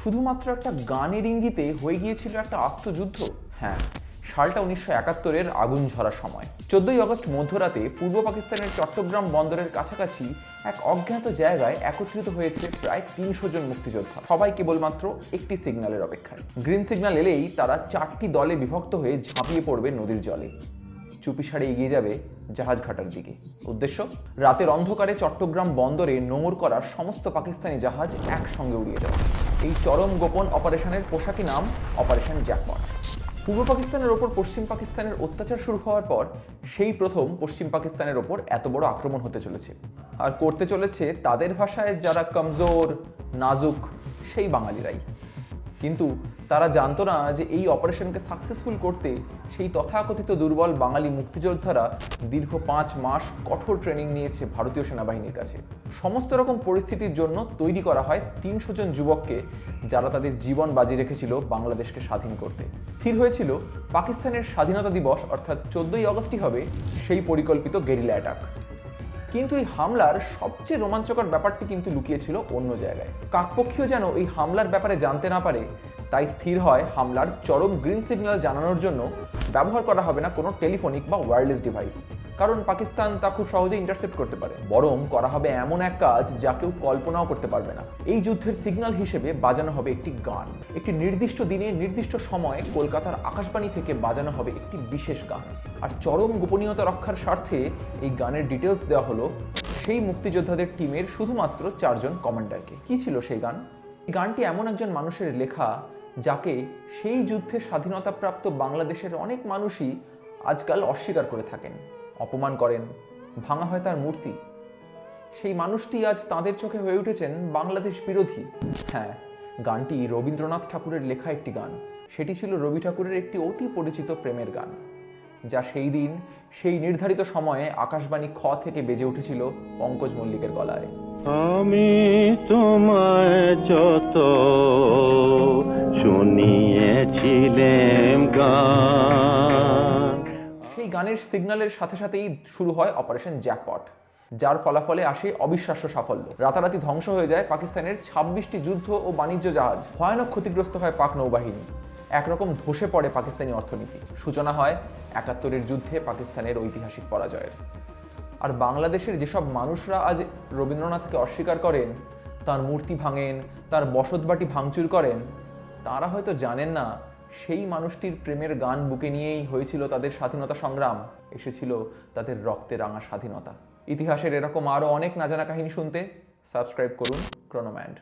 শুধুমাত্র একটা গানের ইঙ্গিতে হয়ে গিয়েছিল একটা আস্ত যুদ্ধ। হ্যাঁ, সালটা 1971-এর আগুন ঝরার সময়। 14ই আগস্ট মধ্যরাতে পূর্ব পাকিস্তানের চট্টগ্রাম বন্দরের কাছাকাছি এক অজ্ঞাত জায়গায় একত্রিত হয়েছে প্রায় 300 জন মুক্তিযোদ্ধা। সবাই কেবলমাত্র একটি সিগন্যালের অপেক্ষায়। গ্রিন সিগন্যাল এলেই তারা 4টি দলে বিভক্ত হয়ে ঝাঁপিয়ে পড়বে নদীর জলে। চুপিসারে এগিয়ে যাবে জাহাজ ঘাটার দিকে। উদ্দেশ্য, রাতের অন্ধকারে চট্টগ্রাম বন্দরে নোঙর করার সমস্ত পাকিস্তানি জাহাজ একসঙ্গে উড়িয়ে দেওয়া। এই চরম গোপন অপারেশনের পোশাকি নাম অপারেশন জ্যাকপট। পূর্ব পাকিস্তানের ওপর পশ্চিম পাকিস্তানের অত্যাচার শুরু হওয়ার পর সেই প্রথম পশ্চিম পাকিস্তানের ওপর এত বড় আক্রমণ হতে চলেছে। আর করতে চলেছে তাদের ভাষায় যারা কমজোর, নাজুক, সেই বাঙালিরাই। কিন্তু তারা জানতো না যে এই অপারেশনকে সাকসেসফুল করতে সেই তথাকথিত দুর্বল বাঙালি মুক্তিযোদ্ধারা দীর্ঘ 5 মাস কঠোর ট্রেনিং নিয়েছে ভারতীয় সেনাবাহিনীর কাছে। সমস্ত রকম পরিস্থিতির জন্য তৈরি করা হয় 300 জন যুবককে, যারা তাদের জীবন বাজি রেখেছিল বাংলাদেশকে স্বাধীন করতে। স্থির হয়েছিল পাকিস্তানের স্বাধীনতা দিবস অর্থাৎ 14ই আগস্টই হবে সেই পরিকল্পিত গেরিলা অ্যাটাক। কিন্তু এই হামলার সবচেয়ে রোমাঞ্চকর ব্যাপারটি কিন্তু লুকিয়েছিল অন্য জায়গায়। কাকপক্ষীয় যেন এই হামলার ব্যাপারে জানতে না পারে, তাই স্থির হয় হামলার চরম গ্রিন সিগন্যাল জানানোর জন্য ব্যবহার করা হবে না কোনো টেলিফোনিক বা ওয়্যারলেস ডিভাইস, কারণ পাকিস্তান তা খুব সহজেই ইন্টারসেপ্ট করতে পারে। বরং করা হবে এমন এক কাজ যা কেউ কল্পনাও করতে পারবে না। এই যুদ্ধের সিগন্যাল হিসেবে বাজানো হবে একটি গান। একটি নির্দিষ্ট দিনে নির্দিষ্ট সময়ে কলকাতার আকাশবাণী থেকে বাজানো হবে একটি বিশেষ গান। আর চরম গোপনীয়তা রক্ষার স্বার্থে এই গানের ডিটেলস দেওয়া হলো সেই মুক্তিযোদ্ধাদের টিমের শুধুমাত্র 4 জন কমান্ডারকে। কি ছিল সেই গান? এই গানটি এমন একজন মানুষের লেখা যাকে সেই যুদ্ধে স্বাধীনতাপ্রাপ্ত বাংলাদেশের অনেক মানুষই আজকাল অস্বীকার করে থাকেন, অপমান করেন, ভাঙা হয় তার মূর্তি। সেই মানুষটি আজ তাদের চোখে হয়ে উঠেছেন বাংলাদেশ বিরোধী। হ্যাঁ, গানটি রবীন্দ্রনাথ ঠাকুরের লেখা একটি গান। সেটি ছিল রবি ঠাকুরের একটি অতি পরিচিত প্রেমের গান, যা সেই দিন সেই নির্ধারিত সময়ে আকাশবাণী খ থেকে বেজে উঠেছিল পঙ্কজ মল্লিকের গলায়। আমি তোমায় যত শুনিয়েছিলাম গান। সেই গানের সিগন্যালের সাথে সাথেই শুরু হয় অপারেশন জ্যাকপট, যার ফলাফলে আসে অবিশ্বাস্য সাফল্য। রাতারাতি ধ্বংস হয়ে যায় পাকিস্তানের 26টি যুদ্ধ ও বাণিজ্য জাহাজ। ভয়ানক ক্ষতিগ্রস্ত হয় পাক নৌবাহিনী। একরকম ধসে পড়ে পাকিস্তানি অর্থনীতি। সূচনা হয় 71-এর যুদ্ধে পাকিস্তানের ঐতিহাসিক পরাজয়ের। আর বাংলাদেশের যেসব মানুষরা আজ রবীন্দ্রনাথকে অস্বীকার করেন, তার মূর্তি ভাঙেন, তার বসতবাটি ভাঙচুর করেন, তারা হয়তো জানেন না সেই মানুষটির প্রেমের গান বুকে নিয়েই হয়েছিল তাদের স্বাধীনতা সংগ্রাম, এসেছিল তাদের রক্তে রাঙা স্বাধীনতা। ইতিহাসের এরকম আরও অনেক না জানা কাহিনী শুনতে সাবস্ক্রাইব করুন ক্রোনোম্যান্ড।